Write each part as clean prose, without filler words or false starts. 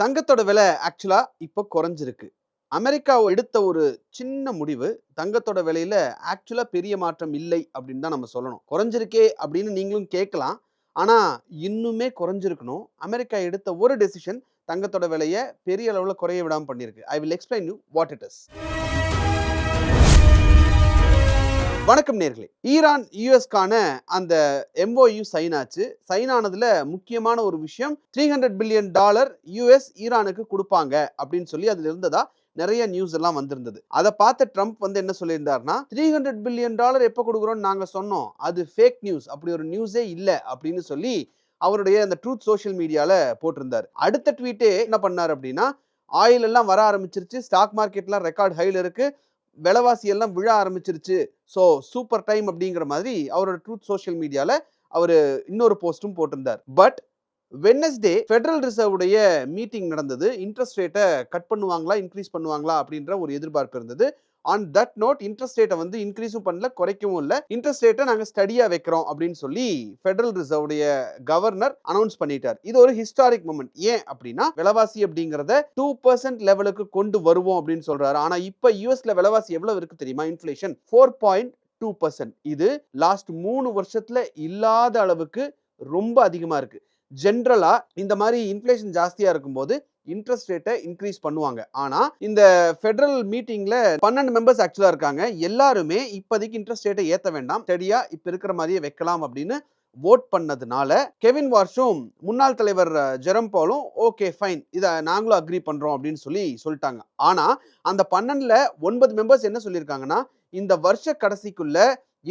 தங்கத்தோட விலை ஆக்சுவலா இப்போ குறைஞ்சிருக்கு. அமெரிக்கா எடுத்த ஒரு சின்ன முடிவு, தங்கத்தோட விலையில ஆக்சுவலா பெரிய மாற்றம் இல்லை அப்படின்னு தான் நம்ம சொல்லணும். குறைஞ்சிருக்கே அப்படின்னு நீங்களும் கேட்கலாம். ஆனா, இன்னுமே குறைஞ்சிருக்கணும். அமெரிக்கா எடுத்த ஒரு டெசிஷன் தங்கத்தோட விலைய பெரிய அளவுல குறைய விடாம பண்ணியிருக்கு. I will explain you what it is. வணக்கம் நேர்களே. ஈரான் யுஎஸ்கான அந்த எம்ஓயு சைன் ஆச்சு. சைன் ஆனதுல முக்கியமான ஒரு விஷயம் $300 பில்லியன் யுஎஸ் ஈரானுக்கு கொடுப்பாங்க அப்படின்னு சொல்லி அதுல இருந்ததா நிறைய நியூஸ் எல்லாம் வந்திருந்தது. அதை பார்த்த ட்ரம்ப் என்ன சொல்லியிருந்தாருன்னா, $300 பில்லியன் எப்ப கொடுக்குறோம்னு நாங்க சொன்னோம், அது ஃபேக் நியூஸ், அப்படி ஒரு நியூஸே இல்ல அப்படின்னு சொல்லி அவருடைய அந்த ட்ரூத் சோஷியல் மீடியால போட்டிருந்தாரு. அடுத்த ட்வீட்டே என்ன பண்ணாரு அப்படின்னா, ஆயில் எல்லாம் வர ஆரம்பிச்சிருச்சு, ஸ்டாக் மார்க்கெட்லாம் ரெக்கார்ட் ஹைல இருக்கு, விலைவாசி எல்லாம் விழ ஆரம்பிச்சிருச்சு, ஸோ சூப்பர் டைம் அப்படிங்கிற மாதிரி அவரோட ட்ரூத் சோஷியல் மீடியால அவரு இன்னொரு போஸ்டும் போட்டிருந்தார். பட் வெட்னஸ்டே ஃபெடரல் ரிசர்வ் உடைய மீட்டிங் நடந்தது. இன்ட்ரெஸ்ட் ரேட்டை கட் பண்ணுவாங்களா, இன்க்ரீஸ் பண்ணுவாங்களா அப்படின்ற ஒரு எதிர்பார்ப்பு இருந்தது. ஆன் தட் நோட் இன்ட்ரெஸ்ட் ரேட்டை இன்க்ரீஸும் பண்ணல, குறைக்கவும் இல்லை. இன்ட்ரெஸ்ட் ரேட்டை நாங்கள் ஸ்டடியா வைக்கிறோம் அப்படின்னு சொல்லி ஃபெடரல் ரிசர்வ் உடைய கவர்னர் அனௌன்ஸ் பண்ணிட்டார். இது ஒரு ஹிஸ்டாரிக் மொமெண்ட். ஏன் அப்படின்னா, விலைவாசி அப்படிங்கறத 2% லெவலுக்கு கொண்டு வருவோம் அப்படின்னு சொல்றாரு. ஆனா இப்ப யூஎஸ்ல விலைவாசி எவ்வளவு இருக்கு தெரியுமா? இன்ஃபிளேஷன் 4.2%. இது லாஸ்ட் 3 வருஷத்துல இல்லாத அளவுக்கு ரொம்ப அதிகமா இருக்கு. ஜென்ரலா இந்த மாதிரி இன்ஃபிளேஷன் ஜாஸ்தியா இருக்கும்போது இன்ட்ரெஸ்ட் ரேட்டை இன்க்ரீஸ் பண்ணுவாங்க. ஆனா இந்த ஃபெடரல் மீட்டிங்ல 12 மெம்பர்ஸ் ஆக்சுவலா இருக்காங்க. எல்லாருமே இப்போதைக்கு இன்ட்ரெஸ்ட் ரேட்டை ஏத்த வேண்டாம், ஸ்டடியா இப்ப இருக்கிற மாதிரியே வைக்கலாம் அப்படின்னு வோட் பண்ணதுனால கெவின் வார்ஷும் முன்னாள் தலைவர் ஜெரம் பவுலும் ஓகே ஃபைன், இதை நாங்களும் அக்ரி பண்றோம் அப்படின்னு சொல்லிட்டாங்க. ஆனா அந்த 12ல 9 மெம்பர்ஸ் என்ன சொல்லியிருக்காங்கன்னா, இந்த வருஷ கடைசிக்குள்ள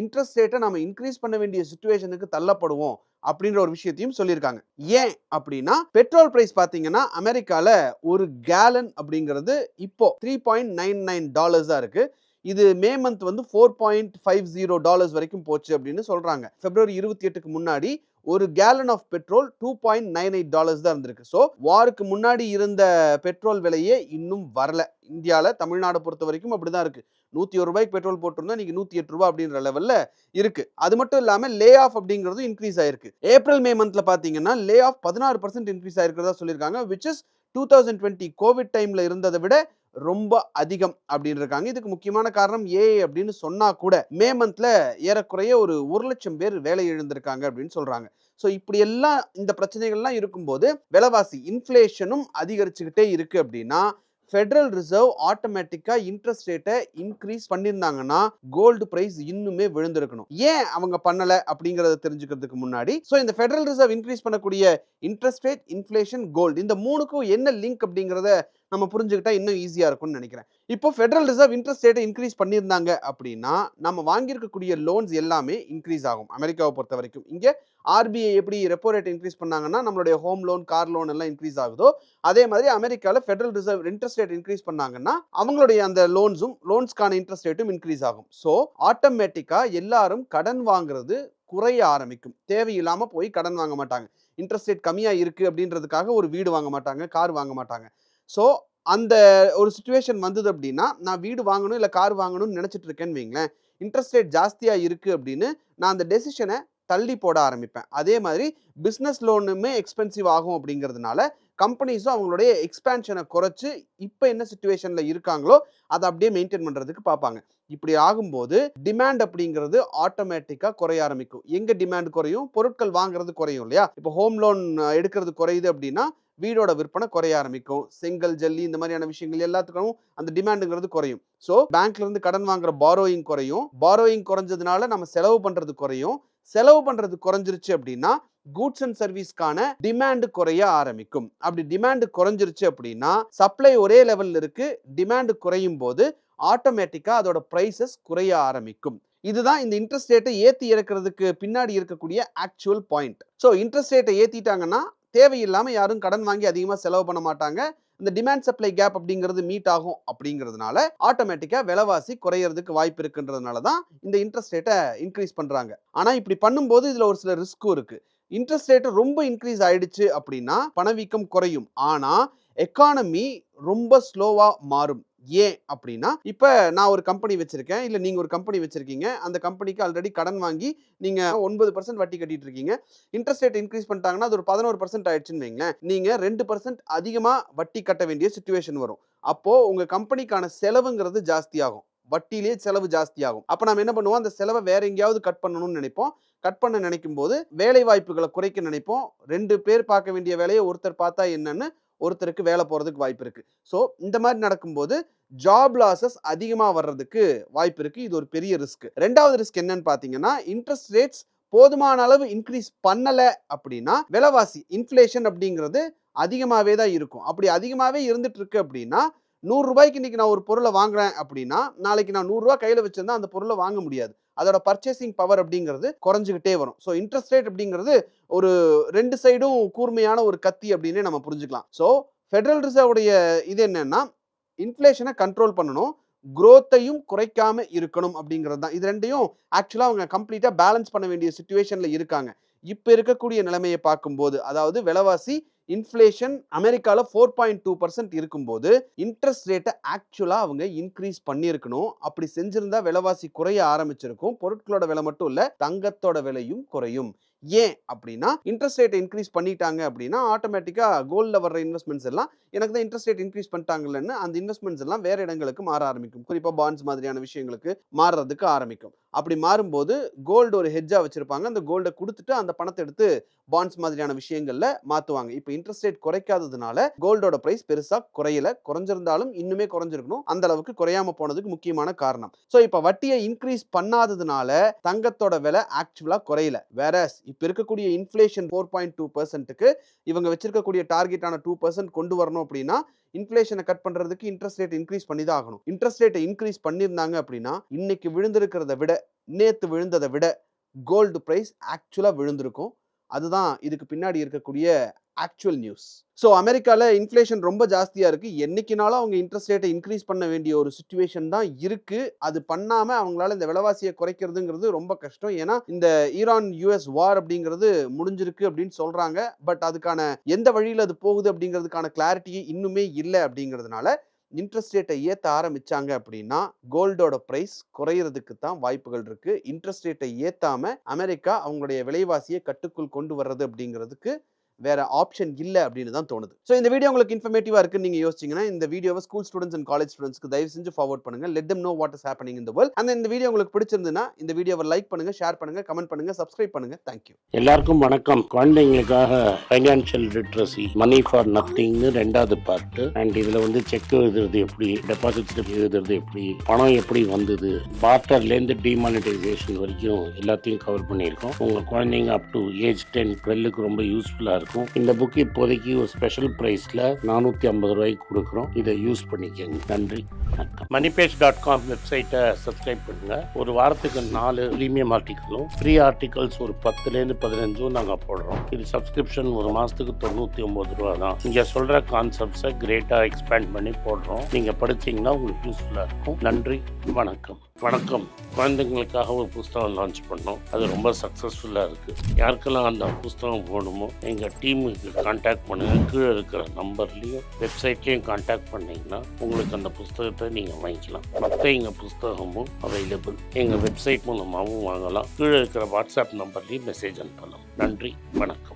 இன்ட்ரெஸ்ட் ரேட்டை நம்ம இன்க்ரீஸ் பண்ண வேண்டிய சிச்சுவேஷனுக்கு தள்ளப்படுவோம் அப்படின்ற ஒரு விஷயத்தையும் சொல்லியிருக்காங்க. ஏன் அப்படின்னா, பெட்ரோல் பிரைஸ் பாத்தீங்கன்னா அமெரிக்கால ஒரு கேலன் அப்படிங்கிறது இப்போ $3.99 இருக்கு. இது மே மந்த் $4.50 வரைக்கும் போச்சு அப்படின்னு சொல்றாங்க. பிப்ரவரி 28க்கு முன்னாடி ஒரு கேலன் ஆஃப் பெட்ரோல் $2.98 தான் இருந்திருக்கு. ஸோ வாருக்கு முன்னாடி இருந்த பெட்ரோல் விலையே இன்னும் வரல. இந்தியாவில் தமிழ்நாடு பொறுத்த வரைக்கும் அப்படிதான் இருக்கு. 101 ரூபாய்க்கு பெட்ரோல் போட்டிருந்தா நீங்க 108 ரூபாய் அப்படின்ற லெவல்ல இருக்கு. அது மட்டும் இல்லாம லே ஆஃப் அப்படிங்கிறது இன்க்ரீஸ் ஆயிருக்கு. ஏப்ரல் மே மந்த்ல பாத்தீங்கன்னா லே ஆஃப் 16% இன்க்ரீஸ் ஆயிருக்கிறதா சொல்லியிருக்காங்க. விச் இஸ் 2020 கோவிட் டைம்ல இருந்ததை விட ரொம்ப அதிகம் அப்படின்னு இருக்காங்க. இதுக்கு முக்கியமான காரணம் ஏஐ அப்படின்னு சொன்னா கூட மே மந்த்ல ஏறக்குறைய ஒரு 1 லட்சம் பேர் வேலை இழந்திருக்காங்க அப்படின்னு சொல்றாங்க. ஸோ இப்படி எல்லாம் இந்த பிரச்சனைகள்லாம் இருக்கும்போது விலைவாசி இன்ஃபிளேஷனும் அதிகரிச்சுக்கிட்டே இருக்கு அப்படின்னா, ஃபெடரல் ரிசர்வ் ஆட்டோமேட்டிக்கா இன்ட்ரெஸ்ட் ரேட்டை இன்க்ரீஸ் பண்ணியிருந்தாங்கன்னா கோல்டு பிரைஸ் இன்னுமே விழுந்திருக்கணும். ஏன் அவங்க பண்ணல அப்படிங்கறத தெரிஞ்சுக்கிறதுக்கு முன்னாடி, ஸோ இந்த ஃபெடரல் ரிசர்வ் இன்க்ரீஸ் பண்ணக்கூடிய இன்ட்ரெஸ்ட் ரேட், இன்ஃபிளேஷன், கோல்டு, இந்த மூணுக்கும் என்ன லிங்க் அப்படிங்கறத நம்ம புரிஞ்சுக்கிட்டா இன்னும் ஈஸியா இருக்கும்னு நினைக்கிறேன். இப்போ ஃபெடரல் ரிசர்வ் இன்ட்ரெஸ்ட் ரேட்டை இன்க்ரீஸ் பண்ணியிருந்தாங்க அப்படின்னா, நம்ம வாங்கியிருக்கக்கூடிய லோன்ஸ் எல்லாமே இன்க்ரீஸ் ஆகும். அமெரிக்காவை பொறுத்த வரைக்கும் இங்க ஆர்பிஐ எப்படி ரெப்போ ரேட் இன்க்ரீஸ் பண்ணாங்கன்னா நம்மளுடைய ஹோம் லோன், கார் லோன் எல்லாம் இன்க்ரீஸ் ஆகுதோ, அதே மாதிரி அமெரிக்கால federal reserve interest rate increase பண்ணாங்கன்னா அவங்களுடைய அந்த லோன்ஸ்க்கான இன்ட்ரெஸ்ட் ரேட்டும் இன்க்ரீஸ் ஆகும். ஸோ ஆட்டோமேட்டிக்கா எல்லாரும் கடன் வாங்குறது குறைய ஆரம்பிக்கும். தேவையில்லாம போய் கடன் வாங்க மாட்டாங்க. இன்ட்ரெஸ்ட் ரேட் கம்மியா இருக்கு அப்படின்றதுக்காக ஒரு வீடு வாங்க மாட்டாங்க, கார் வாங்க மாட்டாங்க. ஸோ அந்த ஒரு சிச்சுவேஷன் வந்தது அப்படின்னா, நான் வீடு வாங்கணும் இல்லை கார் வாங்கணும்னு நினைச்சிட்டு இருக்கேன்னு வைங்களேன், இன்ட்ரெஸ்ட் ரேட் ஜாஸ்தியா இருக்கு அப்படின்னு நான் அந்த டெசிஷனை தள்ளி போட ஆரம்பிப்பேன். அதே மாதிரி பிஸ்னஸ் லோனுமே எக்ஸ்பென்சிவ் ஆகும் அப்படிங்கிறதுனால கம்பெனிஸும் அவங்களுடைய எக்ஸ்பேன்ஷனை குறைச்சு இப்போ என்ன சிச்சுவேஷன்ல இருக்காங்களோ அதை அப்படியே மெயின்டைன் பண்றதுக்கு பார்ப்பாங்க. இப்படி ஆகும்போது டிமாண்ட் அப்படிங்கிறது ஆட்டோமேட்டிக்கா குறைய ஆரம்பிக்கும். எங்க டிமாண்ட் குறையும்? பொருட்கள் வாங்குறது குறையும் இல்லையா? இப்போ ஹோம் லோன் எடுக்கிறது குறையுது அப்படின்னா வீடோட விற்பனை குறைய ஆரம்பிக்கும். செங்கல், ஜல்லி இந்த மாதிரியான விஷயங்கள் எல்லாத்துக்கும் அந்த டிமாண்டுங்கிறது குறையும். ஸோ பேங்க்ல இருந்து கடன் வாங்குற பாரோயிங் குறையும். பாரோயிங் குறைஞ்சதுனால நம்ம செலவு பண்றது குறையும். செலவு பண்றது குறைஞ்சிருச்சு அப்படின்னா கூட்ஸ் அண்ட் சர்வீஸ்க்கான டிமாண்ட் குறைய ஆரம்பிக்கும். அப்படி டிமாண்ட் குறைஞ்சிருச்சு அப்படின்னா சப்ளை ஒரே லெவல்ல இருக்கு, டிமாண்ட் குறையும் போது ஆட்டோமேட்டிக்கா அதோட பிரைசஸ் குறைய ஆரம்பிக்கும். இதுதான் இந்த இன்ட்ரெஸ்ட் ரேட்டை ஏத்தி இறக்கிறதுக்கு பின்னாடி இருக்கக்கூடிய ஆக்சுவல் பாயிண்ட். ஸோ இன்ட்ரெஸ்ட் ரேட்டை ஏத்திட்டாங்கன்னா தேவையில்லாம யாரும் கடன் வாங்கி அதிகமா செலவு பண்ண மாட்டாங்க. இந்த டிமாண்ட் சப்ளை கேப் அப்படிங்கிறது மீட் ஆகும். அப்படிங்கிறதுனால ஆட்டோமேட்டிக்கா விலைவாசி குறையறதுக்கு வாய்ப்பு இருக்குன்றதுனால தான் இந்த இன்ட்ரெஸ்ட் ரேட்டை இன்க்ரீஸ் பண்றாங்க. ஆனா இப்படி பண்ணும்போது இதுல ஒரு சில ரிஸ்க்கும் இருக்கு. இன்ட்ரெஸ்ட் ரேட் ரொம்ப இன்க்ரீஸ் ஆயிடுச்சு அப்படின்னா பணவீக்கம் குறையும். ஆனா எக்கானமி ரொம்ப ஸ்லோவா மாறும். ஏன் அப்படின்னா, இப்ப நான் ஒரு கம்பெனி வச்சிருக்கேன். இல்ல நீங்க ஒரு கம்பெனி வச்சிருக்கீங்க. அந்த கம்பெனிக்கு ஆல்ரெடி கடன் வாங்கி நீங்க 9% வட்டி கட்டிட்டு இருக்கீங்க. இன்ட்ரெஸ்ட் ரேட் இன்கிரீஸ் பண்ணிட்டாங்கன்னா, அது ஒரு 11% ஆயிடுச்சுன்னு வைங்களேன். நீங்க 2% அதிகமா வட்டி கட்ட வேண்டிய சிச்சுவேஷன் வரும். அப்போ உங்க கம்பெனிக்கான செலவுங்கிறது ஜாஸ்தியாகும். வட்டியிலேயே செலவு ஜாஸ்தியாகும். அப்ப நாம என்ன பண்ணுவோம்? அந்த செலவ வேற எங்கேயாவது கட் பண்ணணும்னு நினைப்போம். கட் பண்ண நினைக்கும்போது வேலை வாய்ப்புகள குறைக்க நினைப்போம். 2 பேர் பார்க்க வேண்டிய வேலைய ஒருத்தர் பார்த்தா என்னன்னு ஒருத்தருக்கு வேலை போறதுக்கு வாய்ப்பு இருக்கு. சோ இந்த மாதிரி நடக்கும்போது ஜாப் லாஸஸ் அதிகமா வர்றதுக்கு வாய்ப்பு இருக்கு. இது ஒரு பெரிய ரிஸ்க். 2வது ரிஸ்க் என்னன்னு பார்த்தீங்கன்னா, இன்ட்ரெஸ்ட் ரேட்ஸ் போதுமான அளவு இன்கிரீஸ் பண்ணல அப்படின்னா, விலைவாசி இன்ஃப்ளேஷன் அப்படிங்கிறது அதிகமாவே தான் இருக்கும். அப்படி அதிகமாவே இருந்துட்டு இருக்கு அப்படின்னா, ரூ. 100க்கு இன்னைக்கு நான் ஒரு பொருள வாங்குறேன் அப்படின்னா, நாளைக்கு நான் ரூ. 100 கையில வச்சிருந்தா அந்த பொருள வாங்க முடியாது. அதோட பர்ச்சேசிங் பவர் அப்படிங்கிறது குறைஞ்சுகிட்டே வரும். சோ இன்ட்ரெஸ்ட் ரேட் அப்படிங்கிறது ஒரு 2 சைடும் கூர்மையான ஒரு கத்தி அப்படின்னே நம்ம புரிஞ்சுக்கலாம். சோ ஃபெடரல் ரிசர்வ் உடைய இது என்னன்னா, இன்ஃப்ளேஷனை கண்ட்ரோல் பண்ணணும். குரோத்தையும் குறைக்காம இருக்கணும் அப்படிங்கிறது தான். இது 2யும் ஆக்சுவலா அவங்க கம்ப்ளீட்டா பேலன்ஸ் பண்ண வேண்டிய சிச்சுவேஷன்ல இருக்காங்க. இப்ப இருக்கக்கூடிய நிலைமையை பார்க்கும்போது, அதாவது விலைவாசி இன்ஃப்ளேஷன் அமெரிக்கால 4.2% இருக்கும்போது, இன்ட்ரெஸ்ட் ரேட்ட ஆக்சுவலா அவங்க இன்கிரீஸ் பண்ணியிருக்கணும். அப்படி செஞ்சிருந்தா விலைவாசி குறைய ஆரம்பிச்சிருக்கும். பொருட்களோட விலை மட்டும் இல்ல, தங்கத்தோட விலையும் குறையும். ஏன் அப்படின்னா, இன்ட்ரெஸ்ட் ரேட் இன்கிரீஸ் பண்ணிட்டாங்க அப்படின்னா, ஆட்டோமேட்டிக்கா கோல்ட்ல வர்ற இன்வெஸ்ட்மென்ட்ஸ் எல்லாம் எனக்கு தான் இன்ட்ரெஸ்ட் ரேட் இன்கிரீஸ் பண்ணிட்டாங்கல்லன்னு அந்த இன்வெஸ்ட்மென்ட்ஸ் எல்லாம் வேற இடங்களுக்கு மாற ஆரம்பிக்கும். குறிப்பா பாண்ட்ஸ் மாதிரியான விஷயங்களுக்கு மாறுறதுக்கு ஆரம்பிக்கும். அப்படி மாறும்போது கோல்டு ஒரு ஹெட்ஜா வச்சிருப்பாங்க. அந்த கோல்ட குடுத்துட்டு அந்த பணத்தை எடுத்து பாண்ட்ஸ் மாதிரியான விஷயங்கள்ல மாத்துவாங்க. இப்ப இன்ட்ரெஸ்ட் ரேட் குறைக்காததுனால கோல்டோட பிரைஸ் பெருசா குறையல. குறைஞ்சிருந்தாலும் இன்னுமே குறைஞ்சிருக்கணும். அந்த அளவுக்கு குறையாம போனதுக்கு முக்கியமான காரணம். சோ இப்ப வட்டியை இன்கிரீஸ் பண்ணாததுனால தங்கத்தோட விலை ஆக்சுவலா குறையல. வேறஸ் இப்ப இருக்கக்கூடிய இன்ஃப்ளேஷன் 4.2%க்கு இவங்க வச்சிருக்கக்கூடிய டார்கெட்டான 2% கொண்டு வரணும் அப்படின்னா, இன்ஃப்ளேஷனை கட் பண்றதுக்கு இன்ட்ரெஸ்ட் ரேட் இன்கிரீஸ் பண்ணி தான் ஆகணும். இன்ட்ரெஸ்ட் ரேட்டை இன்கிரீஸ் பண்ணியிருந்தாங்க அப்படின்னா, இன்னைக்கு விழுந்திருக்கிறத விட, நேத்து விழுந்ததை விட கோல்டு பிரைஸ் ஆக்சுவலா விழுந்திருக்கும். அதுதான் இதுக்கு பின்னாடி இருக்கக்கூடிய ஆக்சுவல் நியூஸ். சோ அமெரிக்கால இன்ஃப்ளேஷன் ரொம்ப ஜாஸ்தியா இருக்கு. என்னைக்குனாலும் அவங்க இன்ட்ரெஸ்ட் ரேட்டை இன்கிரீஸ் பண்ண வேண்டிய ஒரு சிச்சுவேஷன் தான் இருக்கு. அது பண்ணாம அவங்களால இந்த விலைவாசியை குறைக்கிறதுங்கிறது ரொம்ப கஷ்டம். ஏன்னா இந்த ஈரான் யுஎஸ் வார் அப்படிங்கிறது முடிஞ்சிருக்கு அப்படின்னு சொல்றாங்க. பட் அதுக்கான எந்த வழியில அது போகுது அப்படிங்கிறதுக்கான கிளாரிட்டி இன்னுமே இல்லை அப்படிங்கிறதுனால இன்ட்ரெஸ்ட் ரேட்டை ஏத்த ஆரம்பிச்சாங்க அப்படின்னா கோல்டோட பிரைஸ் குறையறதுக்கு தான் வாய்ப்புகள் இருக்கு. இன்ட்ரெஸ்ட் ரேட்டை ஏத்தாம அமெரிக்கா அவங்களுடைய விலைவாசியை கட்டுக்குள் கொண்டு வர்றது அப்படிங்கிறதுக்கு வேற ஆப்ஷன் இல்ல அப்படின்னு தான் தோணுது. சோ இந்த வீடியோ உங்களுக்கு இன்ஃபர்மேட்டிவா இருக்குன்னு நீங்க யோசிச்சீங்கன்னா, இந்த வீடியோவை ஸ்கூல் ஸ்டூடண்ட்ஸ் அண்ட் காலேஜ் ஸ்டூடண்ட்ஸ்க்கு தயவு செஞ்சு ஃபார்வர்ட் பண்ணுங்க. Let them know what is happening in the world. and இந்த வீடியோ உங்களுக்கு பிடிச்சிருந்ததுன்னா இந்த வீடியோவை லைக் பண்ணுங்க, ஷேர் பண்ணுங்க, கமெண்ட் பண்ணுங்க, சப்ஸ்கிரைப் பண்ணுங்க. Thank you. எல்லாருக்கும் வணக்கம். குழந்தைங்களுக்காக ஃபைனான்ஷியல் லிட்ரஸி மணி ஃபார் நத்திங்னு 2வது பார்ட். அண்ட் இதுல வந்து செக் எழுதுறது எப்படி, டெபாசிட் எழுதுறது எப்படி, பணம் எப்படி வந்தது, பார்ட்டர்லேருந்து டிமானிட்டைசேஷன் வரைக்கும் எல்லாத்தையும் கவர் பண்ணியிருக்கோம். உங்க குழந்தைங்க அப் டு ஏஜ் 10, 12க்கு ரொம்ப யூஸ்ஃபுல்லா இருக்கும். இந்த புக் இப்போதைக்கு ஒரு ஸ்பெஷல் பிரைஸ்ல 450 ரூபாய்க்கு கொடுக்குறோம். இதை யூஸ் பண்ணிக்கங்க. நன்றி, வணக்கம். moneypage.com வெப்சைட்டை சப்ஸ்கிரைப் பண்ணுங்க. ஒரு வாரத்துக்கு 4 ப்ரீமியம் ஆர்டிக்கலும் ஃப்ரீ ஆர்டிகல்ஸ் ஒரு 10லேருந்து 15 நாங்கள் போடுறோம். இது சப்ஸ்கிரிப்ஷன் ஒரு மாதத்துக்கு 99 ரூபா தான். இங்கே சொல்கிற கான்செப்ட்ஸை கிரேட்டாக எக்ஸ்பேண்ட் பண்ணி போடுறோம். நீங்கள் படிச்சிங்கன்னா உங்களுக்கு யூஸ்ஃபுல்லாக இருக்கும். நன்றி, வணக்கம். வணக்கம். குழந்தைங்களுக்காக ஒரு புஸ்தகம் லான்ச் பண்ணோம். அது ரொம்ப சக்ஸஸ்ஃபுல்லாக இருக்குது. யாருக்கெல்லாம் அந்த புஸ்தகம் போகணுமோ எங்கள் டீமுக்கு கான்டாக்ட் பண்ணுங்கள். கீழே இருக்கிற நம்பர்லேயும் வெப்சைட்லேயும் கான்டாக்ட் பண்ணிங்கன்னா உங்களுக்கு அந்த புஸ்தகத்தை நீங்கள் வாங்கிக்கலாம். மற்ற எங்கள் புஸ்தகமும் அவைலபிள். எங்கள் வெப்சைட் மூலமாகவும் வாங்கலாம். கீழே இருக்கிற வாட்ஸ்அப் நம்பர்லேயும் மெசேஜ் அனுப்பலாம். நன்றி, வணக்கம்.